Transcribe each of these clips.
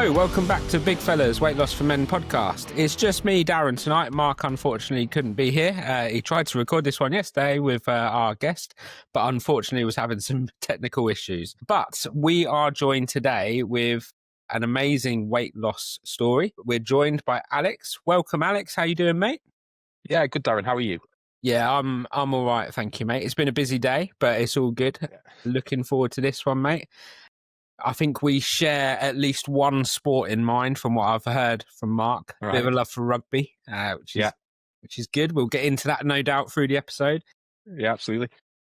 Hello, welcome back to Big Fellas Weight Loss for Men podcast. It's just me, Darren, tonight. Mark, unfortunately, couldn't be here. He tried to record this one yesterday with our guest, but unfortunately was having some technical issues. But we are joined today with an amazing weight loss story. We're joined by Alex. Welcome, Alex. How you doing, mate? Yeah, good, Darren. How are you? Yeah, I'm all right, thank you, mate. It's been a busy day, but it's all good. Looking forward to this one, mate. I think we share at least one sport in mind from what I've heard from Mark. Right. Bit of a love for rugby, which is good. We'll get into that, no doubt, through the episode. Yeah, absolutely.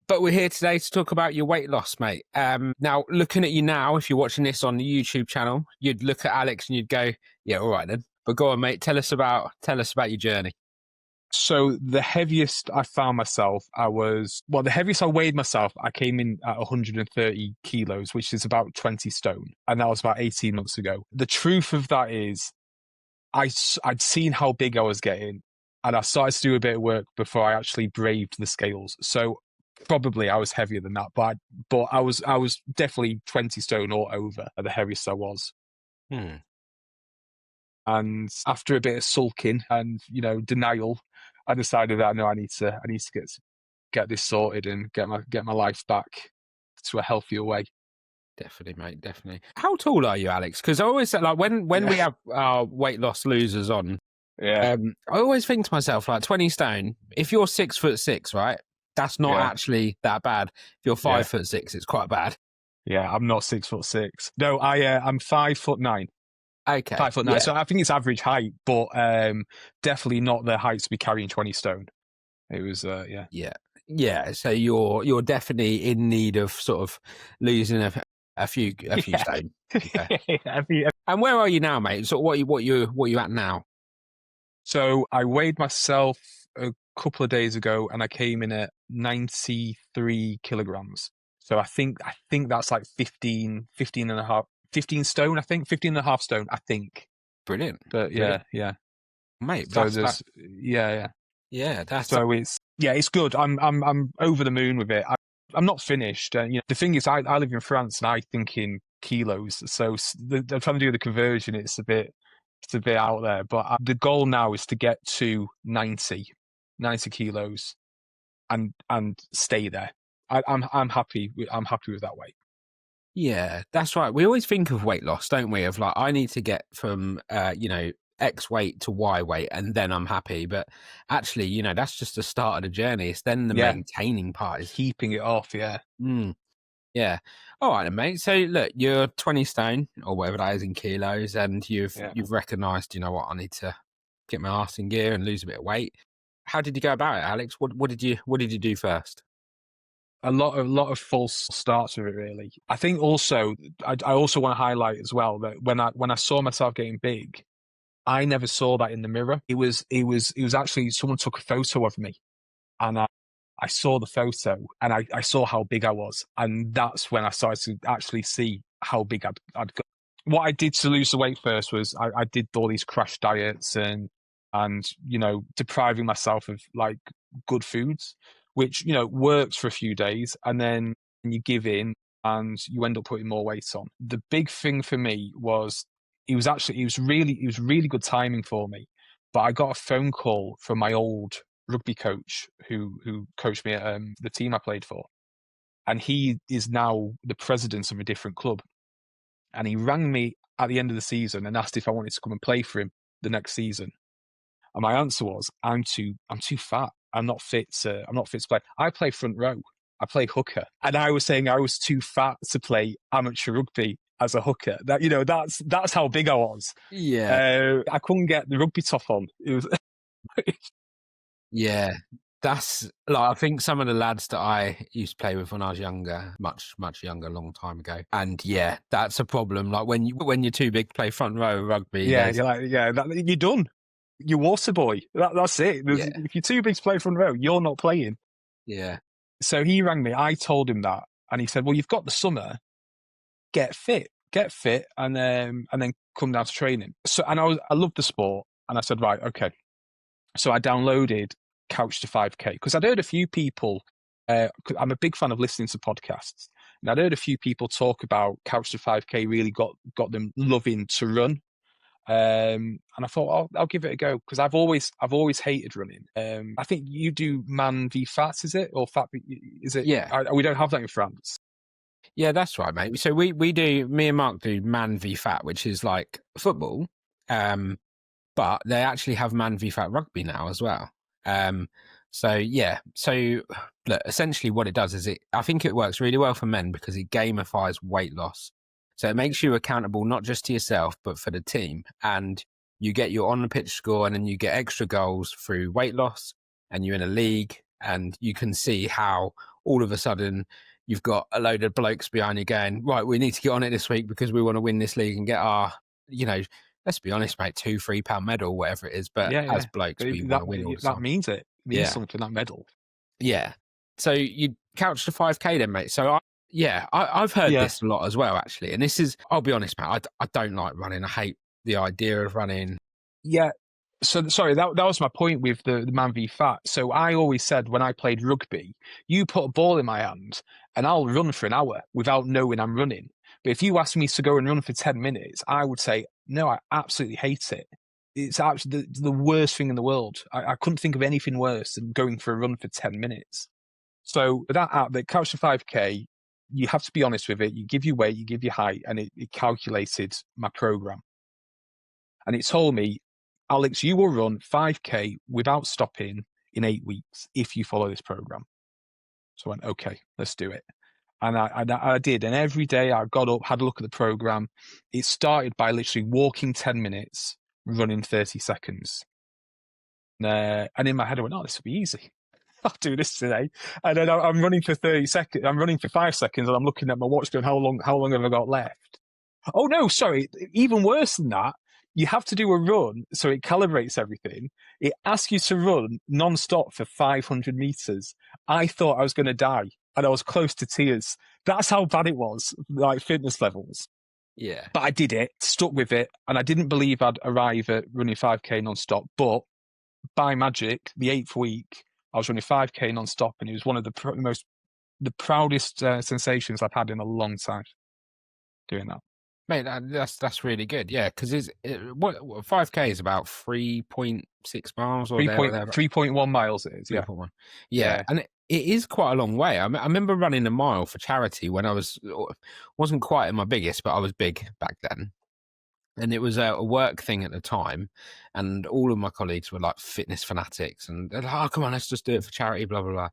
But we're here today to talk about your weight loss, mate. Now, looking at you now, if you're watching this on the YouTube channel, you'd look at Alex and you'd go, yeah, all right then. But go on, mate. Tell us about your journey. So the heaviest I found myself, the heaviest I weighed myself, I came in at 130 kilos, which is about 20 stone. And that was about 18 months ago. The truth of that is I'd seen how big I was getting and I started to do a bit of work before I actually braved the scales. So probably I was heavier than that, but I was definitely 20 stone or over at the heaviest I was. And after a bit of sulking and, denial, I decided that no, I need to get this sorted and get my life back to a healthier way. Definitely, mate. Definitely. How tall are you, Alex? Because I always say, like, when we have our weight loss losers on, I always think to myself, like, 20 stone. If you're 6'6", right, that's not actually that bad. If you're 5'6", it's quite bad. Yeah, I'm not 6'6". No, I'm 5'9". Okay. 5'9". Yeah. So I think it's average height, but definitely not the height to be carrying 20 stone. It was, Yeah. So you're definitely in need of sort of losing a few stone. Okay. And where are you now, mate? So what you at now? So I weighed myself a couple of days ago, and I came in at 93 kilograms. So I think that's like 15 and a half. 15 stone, I think. 15 and a half stone, I think. Brilliant. But yeah. Mate, so that's that's so it's good. I'm over the moon with it. I'm not finished. The thing is, I live in France and I think in kilos. So I'm trying to do the conversion. It's a bit out there. But the goal now is to get to 90 kilos and stay there. I'm happy. I'm happy with that weight. Yeah, that's right. We always think of weight loss, don't we? Of like, I need to get from, X weight to Y weight and then I'm happy. But actually, that's just the start of the journey. It's then the maintaining part is keeping it off. Yeah. Yeah. All right, then, mate. So look, you're 20 stone or whatever that is in kilos, and you've recognised, I need to get my arse in gear and lose a bit of weight. How did you go about it, Alex? What did you do first? A lot of false starts with it, really. I think also, I also want to highlight as well that when I saw myself getting big, I never saw that in the mirror. It was actually someone took a photo of me, and I saw the photo and I saw how big I was, and that's when I started to actually see how big I'd got. What I did to lose the weight first was I did all these crash diets and depriving myself of like good foods, which, works for a few days, and then you give in and you end up putting more weight on. The big thing for me was it was really good timing for me. But I got a phone call from my old rugby coach who coached me at the team I played for. And he is now the president of a different club. And he rang me at the end of the season and asked if I wanted to come and play for him the next season. And my answer was, I'm too fat. I'm not fit to play. I play front row. I play hooker. And I was saying I was too fat to play amateur rugby as a hooker. That's how big I was. Yeah. I couldn't get the rugby top on. It was Yeah. That's like, I think some of the lads that I used to play with when I was younger, much younger, a long time ago. And yeah, that's a problem. Like when you're too big to play front row rugby. Yeah, you're done. You're water boy. That's it. If you're too big to play front row, you're not playing. Yeah. So he rang me. I told him that, and he said, "Well, you've got the summer. Get fit, and then come down to training." So, and I loved the sport, and I said, "Right, okay." So I downloaded Couch to 5K because I'd heard a few people. I'm a big fan of listening to podcasts, And I'd heard a few people talk about Couch to 5K really got them loving to run. And I thought I'll give it a go because I've always hated running. I think you do man v fat, is it, or fat? Is it? Yeah. We don't have that in France. Yeah, that's right, mate. So we do, me and Mark do man v fat, which is like football, but they actually have man v fat rugby now as well. So look, essentially what it does is I think it works really well for men because it gamifies weight loss. So it makes you accountable not just to yourself but for the team, and you get your on the pitch score, and then you get extra goals through weight loss, and you're in a league, and you can see how all of a sudden you've got a load of blokes behind you going, right, we need to get on it this week because we want to win this league and get our, let's be honest, mate, £2-3 medal, whatever it is. But as blokes, we want to win all the time. That means it means something, that medal. Yeah. So you couch to 5K then, mate. So I've heard this a lot as well, actually. And this is, I'll be honest, mate, I don't like running. I hate the idea of running. Yeah. So sorry, that was my point with the man v fat. So I always said when I played rugby, you put a ball in my hand and I'll run for an hour without knowing I'm running. But if you ask me to go and run for 10 minutes, I would say, no, I absolutely hate it. It's actually the worst thing in the world. I couldn't think of anything worse than going for a run for 10 minutes. So that app, the Couch to 5K, you have to be honest with it. You give your weight, you give your height, and it calculated my program. And it told me, Alex, you will run 5K without stopping in 8 weeks if you follow this program. So I went, okay, let's do it. And I did. And every day I got up, had a look at the program. It started by literally walking 10 minutes, running 30 seconds. And in my head, I went, oh, this will be easy. I'll do this today. And then I'm running for 30 seconds. I'm running for 5 seconds and I'm looking at my watch going, how long have I got left? Oh, no, sorry. Even worse than that. You have to do a run, so it calibrates everything. It asks you to run non-stop for 500 meters. I thought I was going to die, and I was close to tears. That's how bad it was, like fitness levels. Yeah. But I did it, stuck with it, and I didn't believe I'd arrive at running 5K non-stop. But by magic, the 8th week, I was running 5K non-stop, and it was one of the proudest sensations I've had in a long time doing that. Mate, that's really good. Yeah, because 5K is about 3.6 miles or 3.1 miles. It is. 3.1. Yeah, and it is quite a long way. I remember running a mile for charity when I wasn't quite at my biggest, but I was big back then. And it was a work thing at the time, and all of my colleagues were like fitness fanatics, and they're like, "Oh, come on, let's just do it for charity." Blah blah blah.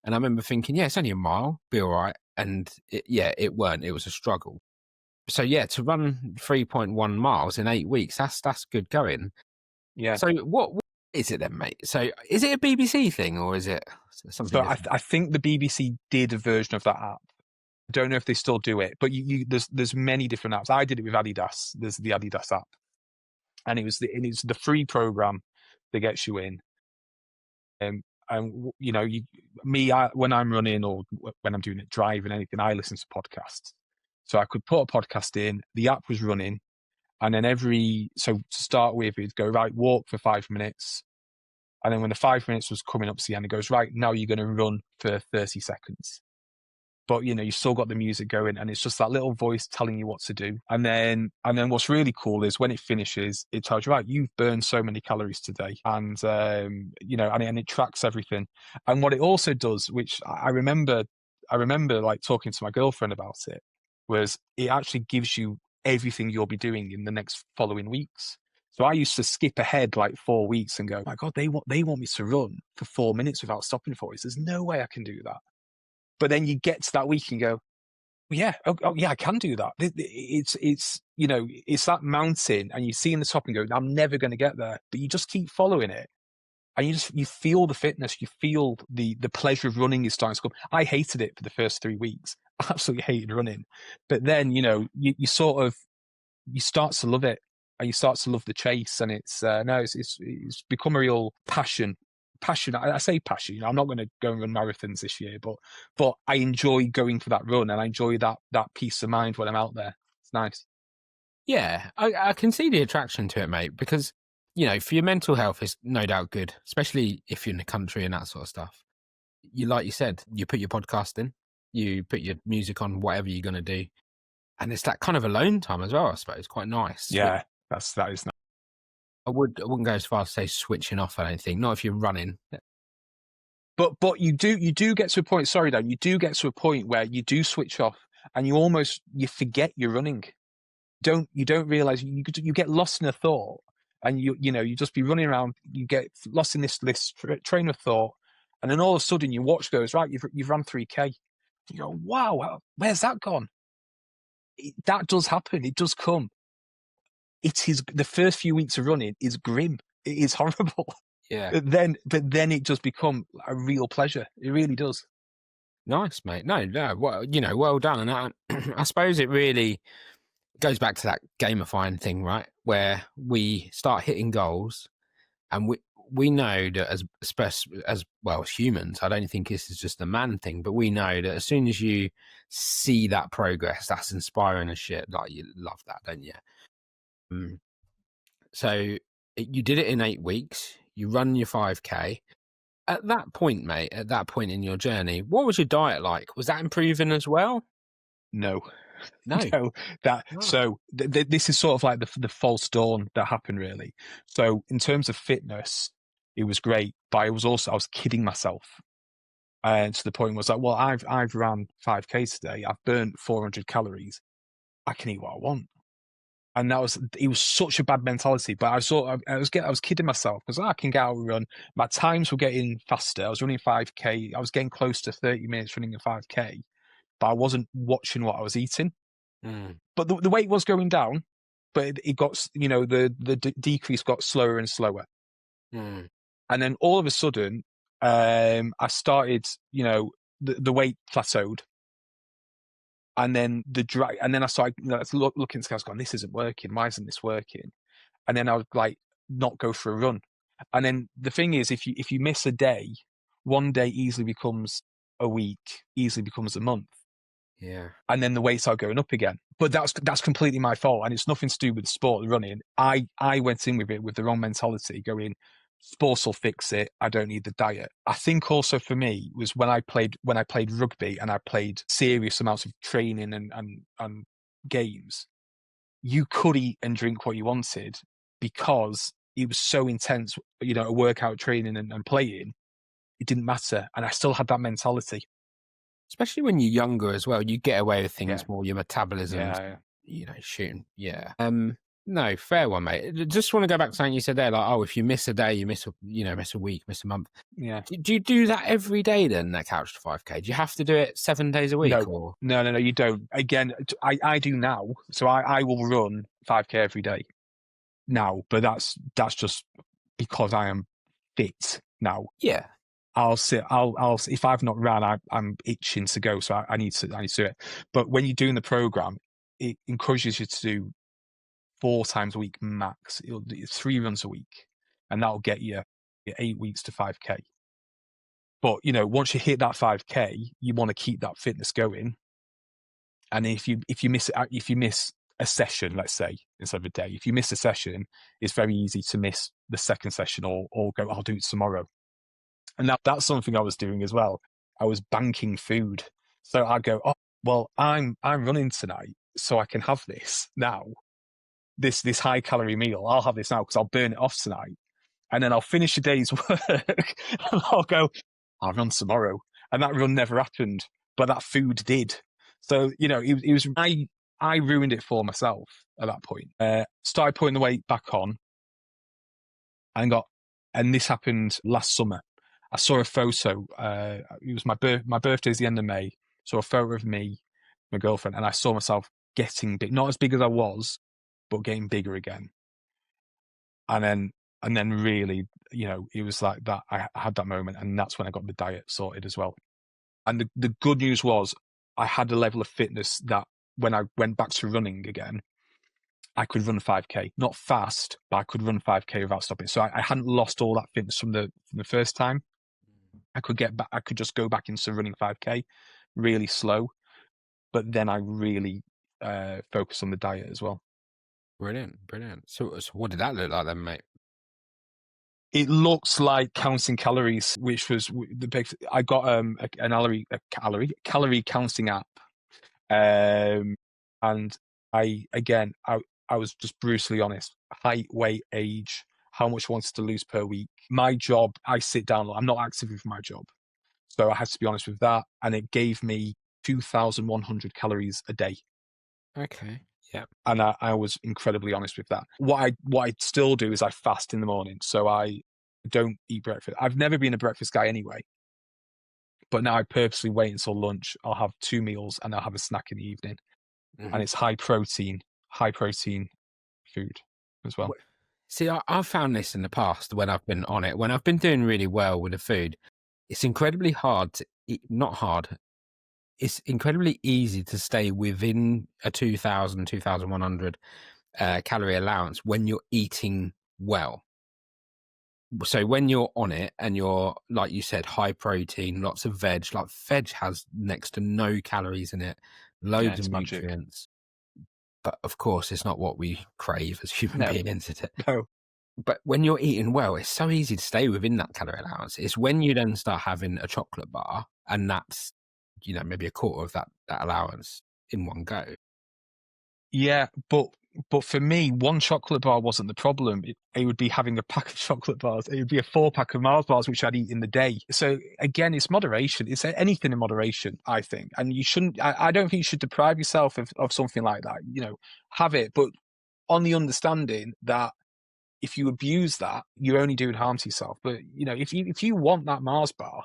And I remember thinking, "Yeah, it's only a mile, be all right." And it weren't. It was a struggle. So to run 3.1 miles in 8 weeks, that's good going. Yeah. So what is it then, mate? So is it a BBC thing or is it something? So I think the BBC did a version of that app. I don't know if they still do it, but there's many different apps. I did it with Adidas. There's the Adidas app, and it's the free program that gets you in. And when I'm running or when I'm doing it, driving, anything, I listen to podcasts. So I could put a podcast in, the app was running, and then so to start with, it'd go, right, walk for 5 minutes. And then when the 5 minutes was coming up to the end, it goes, right, now you're going to run for 30 seconds. But, you've still got the music going, and it's just that little voice telling you what to do. And then what's really cool is when it finishes, it tells you, right, you've burned so many calories today. And, and it tracks everything. And what it also does, which I remember like talking to my girlfriend about it, was it actually gives you everything you'll be doing in the next following weeks. So I used to skip ahead like 4 weeks and go, my God, they want me to run for 4 minutes without stopping for it. There's no way I can do that. But then you get to that week and go, yeah, I can do that. It's that mountain, and you see in the top and go, I'm never going to get there. But you just keep following it. And you feel the fitness, you feel the pleasure of running is starting to come. I hated it for the first 3 weeks. I absolutely hated running. But then, you start to love it, and you start to love the chase. And it's become a real passion. I say passion. I'm not going to go and run marathons this year, but I enjoy going for that run, and I enjoy that peace of mind when I'm out there. It's nice. Yeah, I can see the attraction to it, mate, because for your mental health, it's no doubt good, especially if you're in the country and that sort of stuff. Like you said, you put your podcast in, You put your music on, whatever you're going to do. And it's that kind of alone time as well, I suppose. Quite nice. Yeah, that is nice. I wouldn't go as far as say switching off, I don't think. Not if you're running. But you do get to a point. Sorry, Dan. You do get to a point where you do switch off, and you forget you're running. You don't realize you get lost in a thought, and you just be running around. You get lost in this train of thought, and then all of a sudden your watch goes right. You've run 3K. You go, wow, where's that gone? That does happen. It does come. It is the first few weeks of running is grim. It is horrible. Yeah. But then it does become a real pleasure. It really does. Nice, mate. No, well, well done. And I suppose it really goes back to that gamifying thing, right? Where we start hitting goals, and we know that as well as humans, I don't think this is just a man thing, but we know that as soon as you see that progress, that's inspiring as shit. Like, you love that, don't you? So you did it in 8 weeks. You run your 5K. At that point, mate, at that point in your journey, what was your diet like? Was that improving as well? No. No. So this is sort of like the false dawn that happened, really. So in terms of fitness, it was great, but I was kidding myself. And to the point was like, well, I've ran 5K today. I've burnt 400 calories. I can eat what I want. And it was such a bad mentality. But I was kidding myself because I can get out and run. My times were getting faster. I was running 5K. I was getting close to 30 minutes running a 5K, but I wasn't watching what I was eating. But the weight was going down, but it got, the decrease got slower and slower. And then all of a sudden, I started, the weight plateaued. And then I started looking at the guys going, this isn't working. Why isn't this working? And then I would like not go for a run. And then the thing is, if you miss a day, one day easily becomes a week, easily becomes a month. Yeah. And then the weights are going up again. But that's completely my fault. And it's nothing to do with the sport of running. I went in with it with the wrong mentality, going, sports will fix it. I don't need the diet. I think also for me was when I played rugby and I played serious amounts of training and games, you could eat and drink what you wanted because it was so intense, a workout training and playing. It didn't matter. And I still had that mentality. Especially when you're younger as well, you get away with things more. Your metabolism, shooting. Yeah. No, fair one, mate. Just want to go back to something you said there, like, if you miss a day, you miss a week, miss a month. Yeah. Do you do that every day then? That couch to 5K? Do you have to do it 7 days a week? No, you don't. Again, I do now, so I will run 5K every day now, but that's just because I am fit now. Yeah. I'll if I've not ran, I'm itching to go, so I need to do it. But when you're doing the program, it encourages you to do 4 times a week max. It'll do 3 runs a week, and that'll get you 8 weeks to 5K. But once you hit that 5K, you want to keep that fitness going. And if you miss a session, let's say instead of a day, if you miss a session, it's very easy to miss the second session or go, I'll do it tomorrow. And that's something I was doing as well. I was banking food. So I'd go, oh, well, I'm running tonight, so I can have this now. This high calorie meal, I'll have this now because I'll burn it off tonight. And then I'll finish a day's work and I'll go, I'll run tomorrow. And that run never happened, but that food did. So, it was, I ruined it for myself at that point. Started putting the weight back on and this happened last summer. I saw a photo. It was my birthday's the end of May. Saw a photo of me, my girlfriend, and I saw myself getting big, not as big as I was, but getting bigger again. And then really, it was like that. I had that moment, and that's when I got the diet sorted as well. And the good news was I had a level of fitness that when I went back to running again, I could run 5K. Not fast, but I could run 5K without stopping. So I hadn't lost all that fitness from the first time. I could get back. I could just go back into running 5K, really slow. But then I really focused on the diet as well. Brilliant. So what did that look like then, mate? It looks like counting calories, which was the big. I got a calorie counting app, and I was just brutally honest. Height, weight, age, how much I wanted to lose per week. My job, I sit down. I'm not active with my job, so I had to be honest with that, and it gave me 2,100 calories a day. Okay. Yeah. And I was incredibly honest with that. What I still do is I fast in the morning, so I don't eat breakfast. I've never been a breakfast guy anyway, but now I purposely wait until lunch. I'll have 2 meals and I'll have a snack in the evening, and it's high protein food as well. See, I've found this in the past when I've been on it. When I've been doing really well with the food, it's incredibly hard to eat, not hard. It's incredibly easy to stay within a 2,000, 2,100 calorie allowance when you're eating well. So when you're on it and you're, like you said, high protein, lots of veg, like veg has next to no calories in it, loads of It's magic. nutrients. But of course, it's not what we crave as human No. beings, is it? No. But when you're eating well, it's so easy to stay within that calorie allowance. It's when you then start having a chocolate bar, and that's, maybe a quarter of that allowance in one go. Yeah, but for me, one chocolate bar wasn't the problem. It would be having a pack of chocolate bars. It would be a 4-pack of Mars bars, which I'd eat in the day. So again, it's moderation. It's anything in moderation, I think. And you shouldn't. I don't think you should deprive yourself of something like that. Have it, but on the understanding that if you abuse that, you're only doing harm to yourself. But if you want that Mars bar,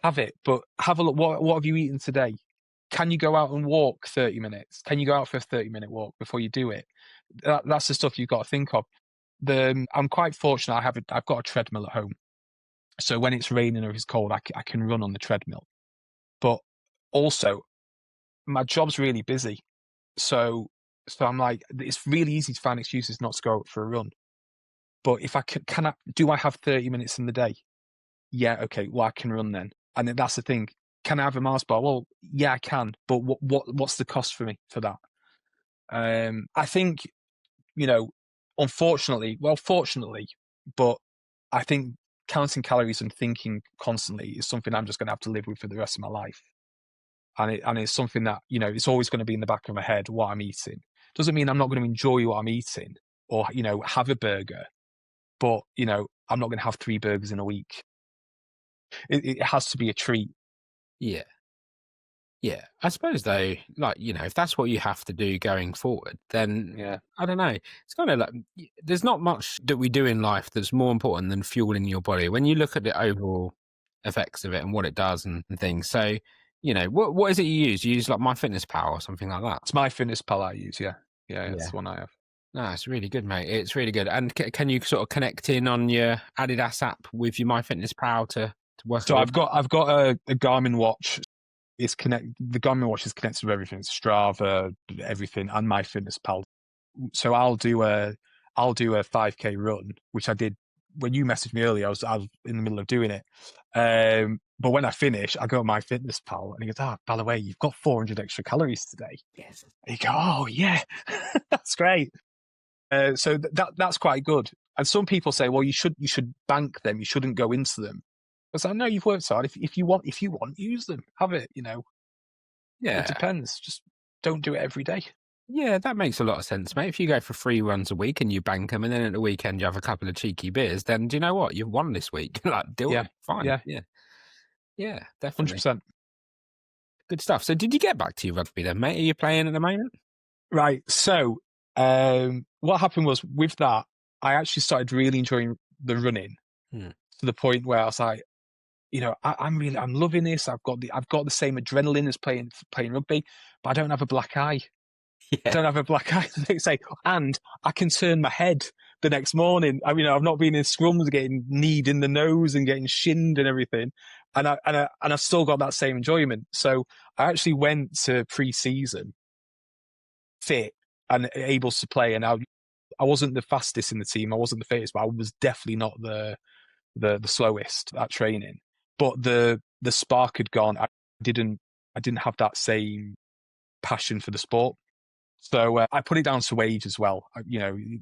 have it. But have a look. What have you eaten today? Can you go out and walk 30 minutes? Can you go out for a 30-minute walk before you do it? That's the stuff you've got to think of. I'm quite fortunate. I've got a treadmill at home, so when it's raining or it's cold, I can run on the treadmill. But also, my job's really busy, so I'm like, it's really easy to find excuses not to go out for a run. But if do I have 30 minutes in the day? Yeah, okay. Well, I can run then, and that's the thing. Can I have a Mars bar? Well, yeah, I can, but what's the cost for me for that? I think, fortunately, but I think counting calories and thinking constantly is something I'm just going to have to live with for the rest of my life. And it's something that, it's always going to be in the back of my head what I'm eating. Doesn't mean I'm not going to enjoy what I'm eating or, have a burger, but, I'm not going to have 3 burgers in a week. It has to be a treat. Yeah. Yeah. I suppose, though, if that's what you have to do going forward, then Yeah. I don't know. It's kind of like there's not much that we do in life that's more important than fueling your body when you look at the overall effects of it and what it does and things. So, what is it you use? You use like MyFitnessPal or something like that? It's MyFitnessPal I use, yeah. Yeah, it's the one I have. No, it's really good, mate. It's really good. And can you sort of connect in on your Adidas app with your MyFitnessPal to work? So I've got a Garmin watch. The Garmin watch is connected to everything. It's Strava, everything, and MyFitnessPal. So I'll do a 5K run, which I did when you messaged me earlier. I was in the middle of doing it. But when I finish, I go to MyFitnessPal and he goes, by the way, you've got 400 extra calories today. Yes. And you go, oh yeah, that's great. So that's quite good. And some people say, well, you should bank them. You shouldn't go into them. I was like, no, you've worked hard. If you want, use them. Have it. Yeah. It depends. Just don't do it every day. Yeah, that makes a lot of sense, mate. If you go for 3 runs a week and you bank them, and then at the weekend you have a couple of cheeky beers, then do you know what? You've won this week. Do it. Fine. Yeah, definitely. 100%. Good stuff. So, did you get back to your rugby then, mate? Are you playing at the moment? Right. So, what happened was with that, I actually started really enjoying the running to the point where I was like, I'm loving this. I've got the same adrenaline as playing rugby, but I don't have a black eye. Yeah. I don't have a black eye. And I can turn my head the next morning. I mean, I've not been in scrums getting kneed in the nose and getting shinned and everything, and I've still got that same enjoyment. So I actually went to pre-season fit and able to play, and I wasn't the fastest in the team. I wasn't the fittest, but I was definitely not the slowest at training. But the spark had gone. I didn't have that same passion for the sport. So I put it down to age as well.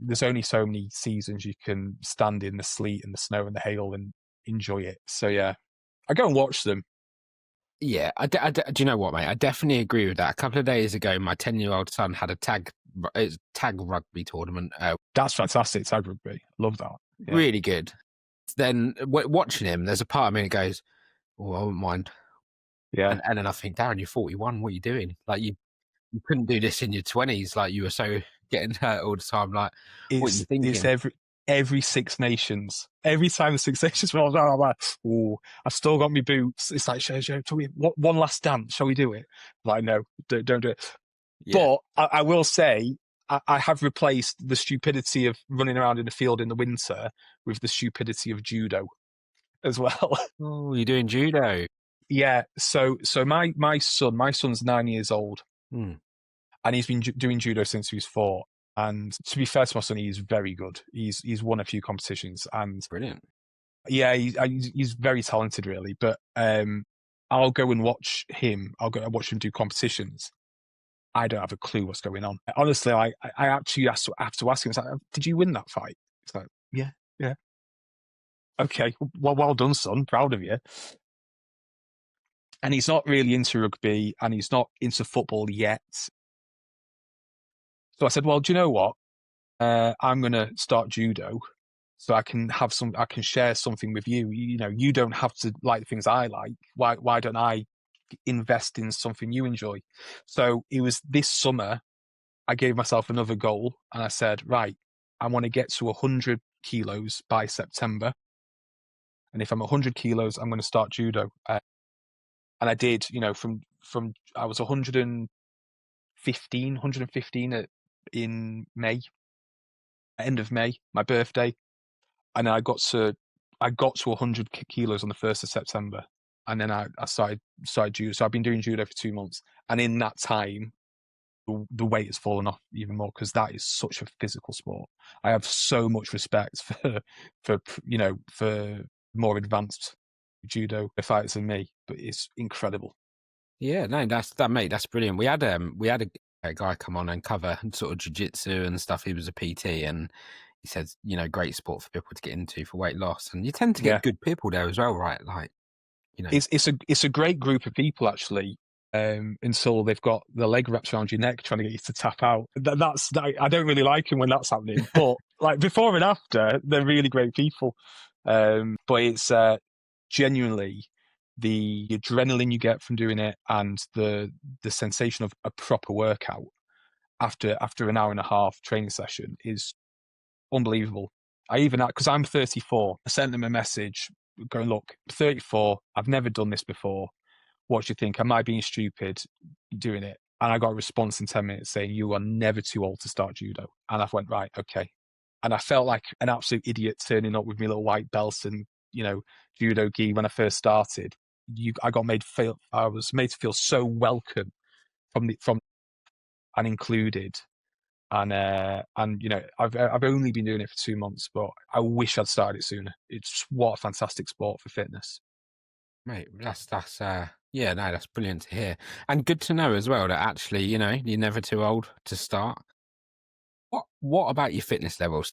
There's only so many seasons you can stand in the sleet and the snow and the hail and enjoy it. So yeah, I go and watch them. Yeah, do you know what, mate? I definitely agree with that. A couple of days ago, my 10-year-old son had a tag rugby tournament. That's fantastic, tag rugby. Love that. Yeah. Really good. Then watching him, there's a part of me that goes, "Oh, I wouldn't mind." Yeah. And then I think, Darren, you're 41. What are you doing? Like you couldn't do this in your 20s. Like you were so getting hurt all the time. Like what are you It's thinking? every Six Nations. Every time the Six Nations rolls out, I'm like, oh, I've still got my boots. It's like, shall we one last dance? Shall we do it? Like, no, don't do it. Yeah. But I will say, I have replaced the stupidity of running around in the field in the winter with the stupidity of judo as well. Oh, you're doing judo. Yeah. So my son's 9 years old, Hmm. and he's been doing judo since he was 4. And to be fair to my son, he's very good. He's won a few competitions, and Brilliant. yeah, he's very talented, really. But I'll go and watch him. I'll go and watch him do competitions. I don't have a clue what's going on. Honestly, I actually have to ask him. It's like, did you win that fight? It's like, yeah, yeah. Okay, well done, son. Proud of you. And he's not really into rugby, and he's not into football yet. So I said, well, do you know what? I'm going to start judo, so I can share something with you. You don't have to like the things I like. Why don't I invest in something you enjoy? So it was this summer. I gave myself another goal, and I said, right, I want to get to 100 kilos by September. And if I'm 100 kilos, I'm going to start judo. And I did, from I was 115 in May, end of May, my birthday. And then I got to 100 kilos on the 1st of September. And then I started judo. So I've been doing judo for 2 months. And in that time, the weight has fallen off even more, because that is such a physical sport. I have so much respect for more advanced judo fighters than me, but it's incredible. Yeah, no, that's brilliant. We had a guy come on and cover sort of jiu-jitsu and stuff. He was a PT, and he said, great sport for people to get into for weight loss. And you tend to get good people there as well, right? Like, it's a great group of people, actually. Until they've got the leg wraps around your neck trying to get you to tap out. I don't really like them when that's happening. But like before and after, they're really great people. But it's genuinely the adrenaline you get from doing it, and the sensation of a proper workout after an hour and a half training session is unbelievable. I even, because I'm 34, I sent them a message going, look, I'm 34, I've never done this before. What do you think? Am I being stupid doing it? And I got a response in 10 minutes saying, you are never too old to start judo. And I went, right, okay. And I felt like an absolute idiot turning up with my little white belts and, judo gi when I first started. I was made to feel so welcome from and included. And I've only been doing it for 2 months, but I wish I'd started it sooner. It's what a fantastic sport for fitness. mate, that's yeah, no, that's brilliant to hear, and good to know as well that actually, you're never too old to start. What about your fitness levels?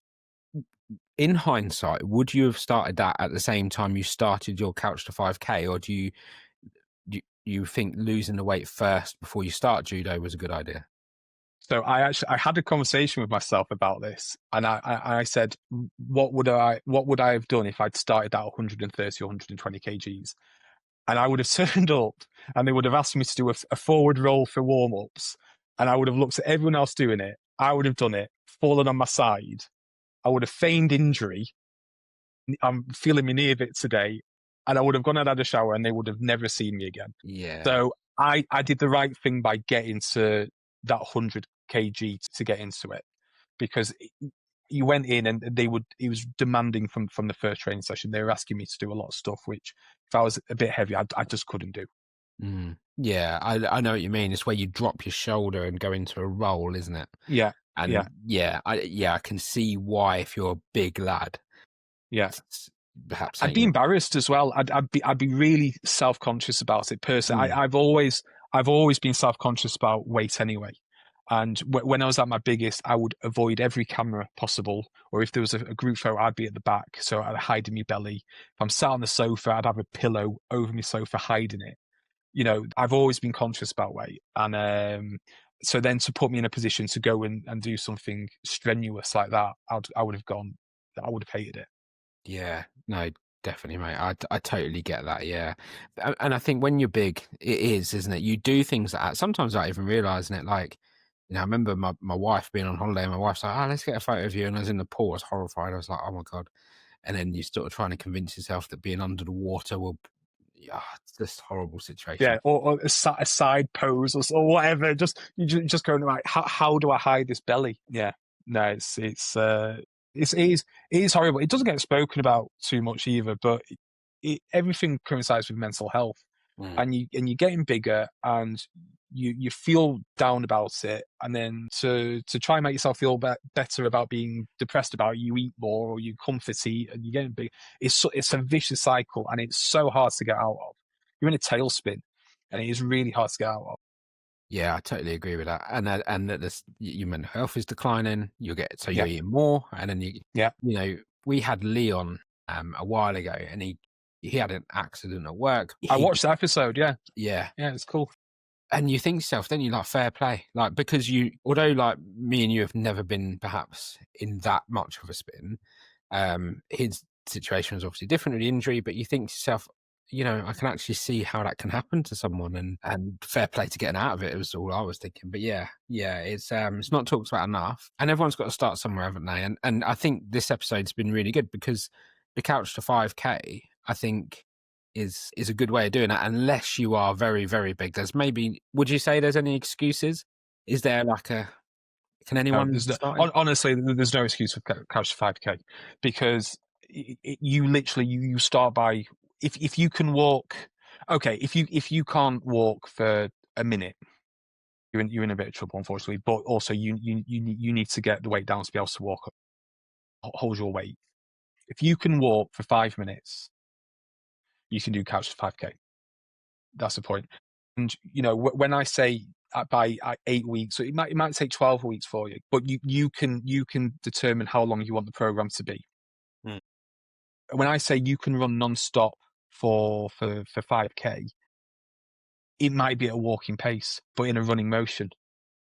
In hindsight, would you have started that at the same time you started your Couch to 5K, or do you think losing the weight first before you start judo was a good idea? So I had a conversation with myself about this, and I said, what would I have done if I'd started at 130 or 120 kgs? And I would have turned up, and they would have asked me to do a forward roll for warm-ups, and I would have looked at everyone else doing it. I would have done it, fallen on my side. I would have feigned injury. I'm feeling my knee a bit today, and I would have gone and had a shower, and they would have never seen me again. Yeah. So I did the right thing by getting to that 100 kg to get into it, because you went in and it was demanding from the first training session. They were asking me to do a lot of stuff, which if I was a bit heavy, I just couldn't do. Yeah, I know what you mean. It's where you drop your shoulder and go into a roll, isn't it? Yeah. And I can see why, if you're a big lad. Yeah. Perhaps I'd be embarrassed as well. I'd be really self-conscious about it personally. I've always been self-conscious about weight anyway. And when I was at my biggest, I would avoid every camera possible. Or if there was a group photo, I'd be at the back, so I'd hide in my belly. If I'm sat on the sofa, I'd have a pillow over my sofa, hiding it. I've always been conscious about weight. And so then to put me in a position to go and do something strenuous like that, I would have hated it. Yeah, no, definitely, mate. I totally get that. Yeah, and I think when you're big, it is, isn't it? You do things that sometimes without even realizing it. Like, I remember my wife being on holiday, and my wife's like, "Oh, let's get a photo of you." And I was in the pool, I was horrified. I was like, "Oh my god!" And then you sort of trying to convince yourself that being under the water will, yeah, it's just a horrible situation. Yeah, or a side pose or whatever. You just going right. How do I hide this belly? Yeah, no, it is horrible. It doesn't get spoken about too much either, but everything coincides with mental health, and you're getting bigger, and you feel down about it, and then to try and make yourself feel better about being depressed about it, you eat more or you comfort eat, and you're getting big. It's a vicious cycle, and it's so hard to get out of. You're in a tailspin, and it is really hard to get out of. Yeah, I totally agree with that. And that your mental health is declining. You're Yeah, eating more, and then yeah. we had Leon a while ago, and he had an accident at work. I watched the episode. Yeah, Yeah, it's cool. and you think to yourself, then you like fair play, like because although like me and you have never been perhaps in that much of a spin, his situation was obviously different with the injury, but you think to yourself, I can actually see how that can happen to someone, and fair play to getting out of it. It was all I was thinking. But yeah, it's not talked about enough, and everyone's got to start somewhere, haven't they? And I think this episode's been really good because the couch to 5K, I think, is a good way of doing that, unless you are very, very big. Would you say there's any excuses? Is there can No, anyone start? honestly, there's no excuse for couch to 5K, because you literally you start by, if you can walk. Okay, if you can't walk for a minute, you're in a bit of trouble, unfortunately. But also you need to get the weight down to be able to walk, hold your weight. If you can walk for 5 minutes, you can do couch to 5K. That's the point. And when I say by 8 weeks, so it might take 12 weeks for you, but you can determine how long you want the program to be. When I say you can run non-stop for 5K, it might be at a walking pace, but in a running motion,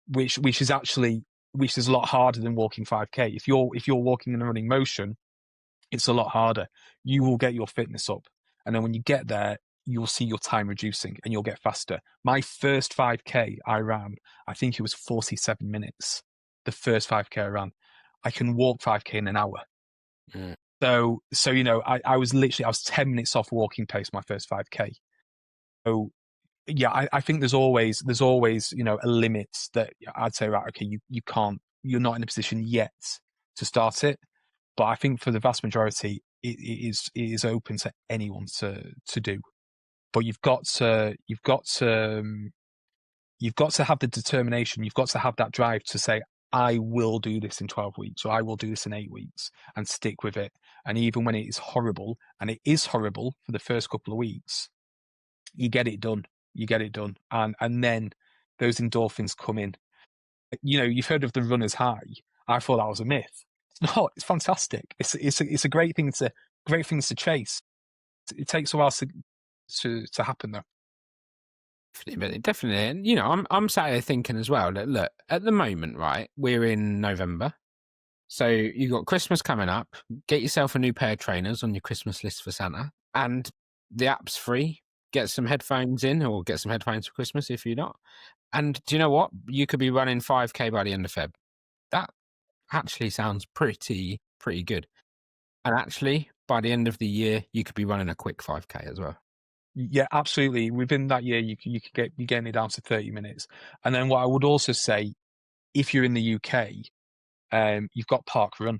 which is a lot harder than walking 5K. If you're walking in a running motion, it's a lot harder. You will get your fitness up, and then when you get there, you'll see your time reducing and you'll get faster. My first 5K I ran, I think it was 47 minutes. The first 5K I ran. I can walk 5K in an hour. Mm. So I was 10 minutes off walking pace my first 5K. So yeah, I think there's always a limit that I'd say, right, okay, you're not in a position yet to start it. But I think for the vast majority, it is open to anyone to do. But you've got to have the determination. You've got to have that drive to say, I will do this in 12 weeks, or I will do this in 8 weeks, and stick with it. And even when it is horrible, and it is horrible for the first couple of weeks, you get it done. You get it done, and then those endorphins come in. You've heard of the runner's high. I thought that was a myth. It's not. It's fantastic. It's a great thing to chase. It takes a while to happen though. Definitely. And I'm sat here thinking as well that, look, at the moment, right, we're in November, so you've got Christmas coming up. Get yourself a new pair of trainers on your Christmas list for Santa, and the app's free. Get some headphones in, or get some headphones for Christmas if you're not. And do you know what? You could be running 5K by the end of Feb. That actually sounds pretty good. And actually, by the end of the year, you could be running a quick 5K as well. Yeah, absolutely. Within that year, you could be getting it down to 30 minutes. And then what I would also say, if you're in the UK, you've got Parkrun.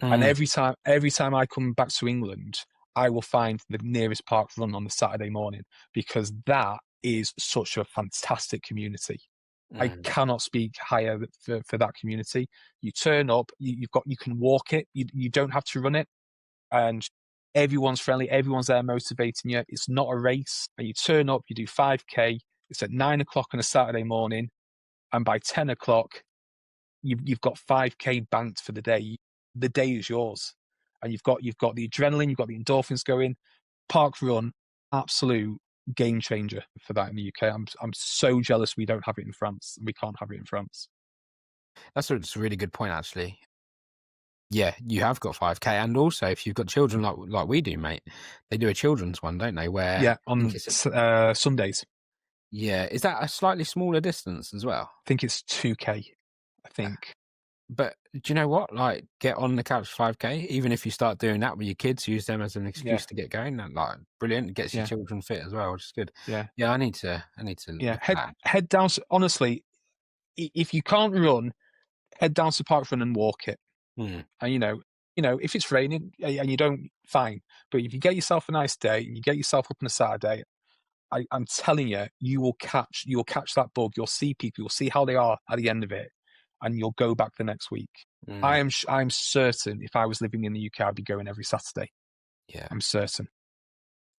And every time I come back to England, I will find the nearest Parkrun on the Saturday morning, because that is such a fantastic community. I cannot speak higher for that community. You turn up, you can walk it. You don't have to run it, and everyone's friendly. Everyone's there motivating you. It's not a race. And you turn up, you do 5K. It's at 9 o'clock on a Saturday morning, and by 10 o'clock, you've got 5K banked for the day. The day is yours, and you've got the adrenaline, you've got the endorphins going. Parkrun, absolute game changer for that in the UK. I'm so jealous we don't have it in France. We can't have it in France. That's a really good point, actually. Yeah, you have got 5K, and also if you've got children like we do, mate, they do a children's one, don't they? Where on Sundays. Yeah, is that a slightly smaller distance as well? I think it's 2K. I think. But do you know what? Like, get on the couch 5K. Even if you start doing that with your kids, use them as an excuse to get going. That, like, brilliant. It gets your children fit as well, which is good. Yeah, yeah. I need to. Yeah, head down. Honestly, if you can't run, head down to Parkrun and walk it. And if it's raining and you don't, fine. But if you get yourself a nice day and you get yourself up on a Saturday, I'm telling you, you will catch that bug. You'll see people. You'll see how they are at the end of it, and you'll go back the next week. I'm certain if I was living in the UK, I'd be going every Saturday. Yeah, I'm certain.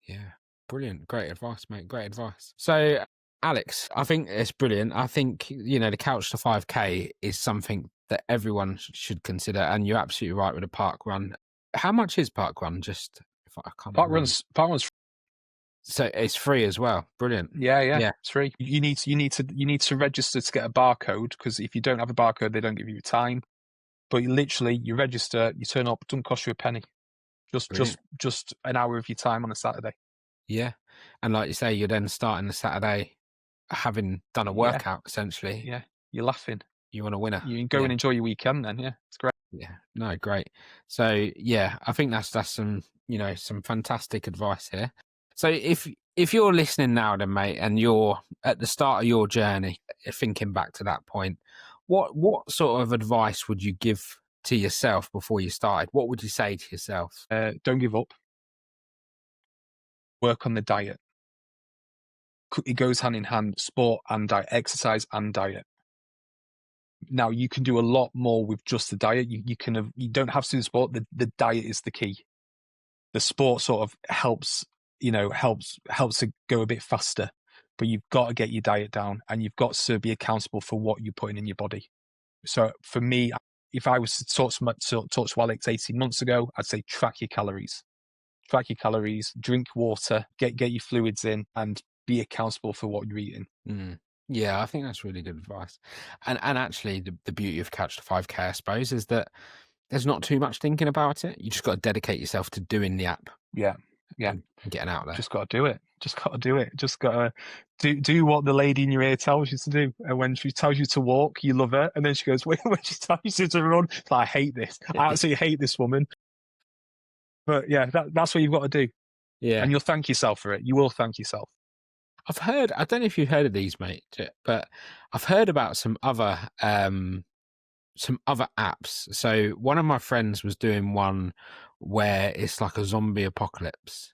Yeah, brilliant. Great advice, mate. Great advice. So, Alex, I think it's brilliant. I think, the couch to 5K is something that everyone should consider. And you're absolutely right with a Parkrun. How much is Parkrun? Just if I can't. Parkrun's so it's free as well. Brilliant. Yeah, it's free. You need to register to get a barcode, because if you don't have a barcode, they don't give you time. But you register, you turn up, it doesn't cost you a penny. Just an hour of your time on a Saturday. Yeah, and like you say, you're then starting the Saturday having done a workout essentially. Yeah, you're laughing. You want a winner. You can go and enjoy your weekend then. Yeah, it's great. Yeah, no, great. So yeah, I think that's some some fantastic advice here. So if you're listening now, then mate, and you're at the start of your journey, thinking back to that point, what sort of advice would you give to yourself before you started? What would you say to yourself? Don't give up. Work on the diet. It goes hand in hand, sport and diet, exercise and diet. Now you can do a lot more with just the diet. You don't have to do the sport. The diet is the key. The sport sort of helps to go a bit faster, but you've got to get your diet down, and you've got to be accountable for what you're putting in your body. So for me, if I was to talk to Alex 18 months ago, I'd say track your calories, drink water, get your fluids in, and be accountable for what you're eating. Yeah, I think that's really good advice. And actually, the beauty of Couch to 5K, I suppose, is that there's not too much thinking about it. You just got to dedicate yourself to doing the app. Yeah. And getting out there. Just got to do it. Just got to do what the lady in your ear tells you to do. And when she tells you to walk, you love her. And then she goes, when she tells you to run, it's like, I hate this. I absolutely hate this woman. But yeah, that's what you've got to do. Yeah. And you'll thank yourself for it. You will thank yourself. I've heard, I don't know if you've heard of these, mate, but I've heard about some other apps. So one of my friends was doing one where it's like a zombie apocalypse.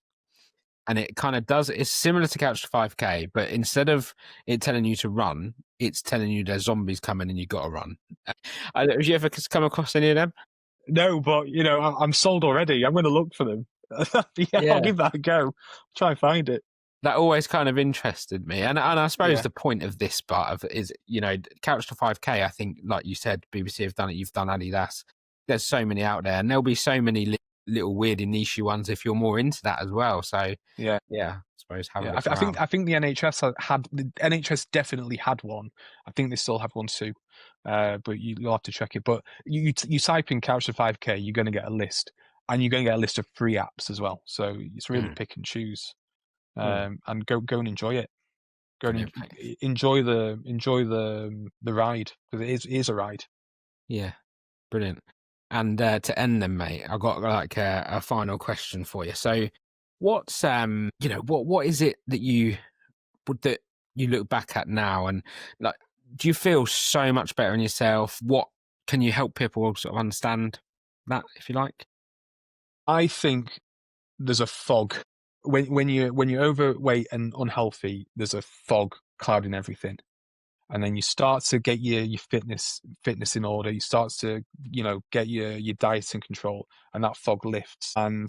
And it kind of it's similar to Couch to 5K, but instead of it telling you to run, it's telling you there's zombies coming and you got to run. Have you ever come across any of them? No, but I'm sold already. I'm going to look for them. I'll give that a go. Try and find it. That always kind of interested me, and I suppose the point of this part of it is, Couch to 5K. I think, like you said, BBC have done it. You've done Adidas. There's so many out there, and there'll be so many little weird and niche ones if you're more into that as well. So yeah, I suppose I think the NHS definitely had one. I think they still have one too, but you'll have to check it. But you type in Couch to 5K, you're going to get a list, and you're going to get a list of free apps as well. So it's really pick and choose. And go and enjoy it. Go and enjoy the ride, because it is a ride. Yeah, brilliant. And to end then, mate, I've got like a final question for you. So, what's what is it that you look back at now, and like, do you feel so much better in yourself? What can you help people sort of understand that, if you like? I think there's a fog. When you're overweight and unhealthy, there's a fog clouding everything, and then you start to get your fitness in order. You start to get your diet in control, and that fog lifts. And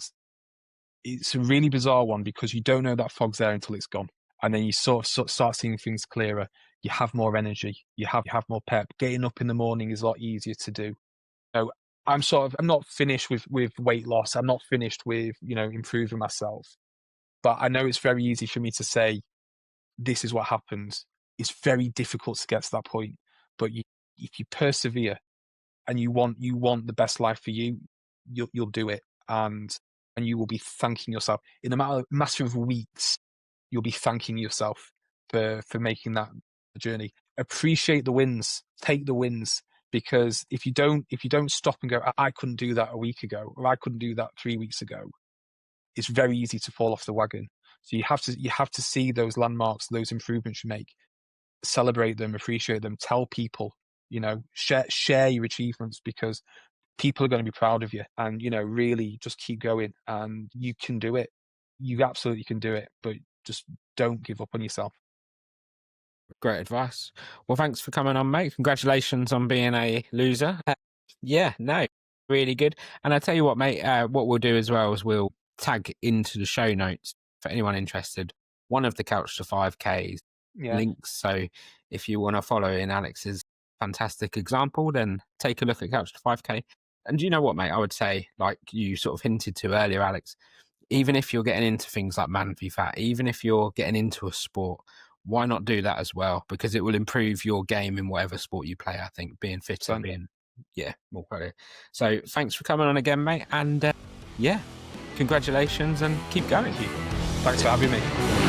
it's a really bizarre one, because you don't know that fog's there until it's gone, and then you sort of start seeing things clearer. you have more energy, you have more pep. Getting up in the morning is a lot easier to do. So I'm not finished with weight loss. I'm not finished with, improving myself. But I know it's very easy for me to say, this is what happens. It's very difficult to get to that point. But if you persevere and you want the best life for you, you'll do it, and you will be thanking yourself in a matter of weeks. You'll be thanking yourself for making that journey. Appreciate the wins, take the wins, because if you don't stop and go, I couldn't do that a week ago, or I couldn't do that 3 weeks ago, it's very easy to fall off the wagon. So you have to see those landmarks, those improvements you make, celebrate them, appreciate them, tell people, share your achievements, because people are going to be proud of you, and really just keep going, and you can do it. You absolutely can do it, but just don't give up on yourself. Great advice. Well, thanks for coming on, mate. Congratulations on being a loser. Yeah, no, really good. And I tell you what, mate, what we'll do as well is we'll tag into the show notes for anyone interested one of the Couch to 5K's links. So if you want to follow in Alex's fantastic example, then take a look at Couch to 5K. And you know what, mate, I would say, like you sort of hinted to earlier, Alex, even if you're getting into things like Man v Fat, even if you're getting into a sport, why not do that as well? Because it will improve your game in whatever sport you play, I think, being fitter, being, more credit. So thanks for coming on again, mate. And congratulations and keep going. Thanks for having me.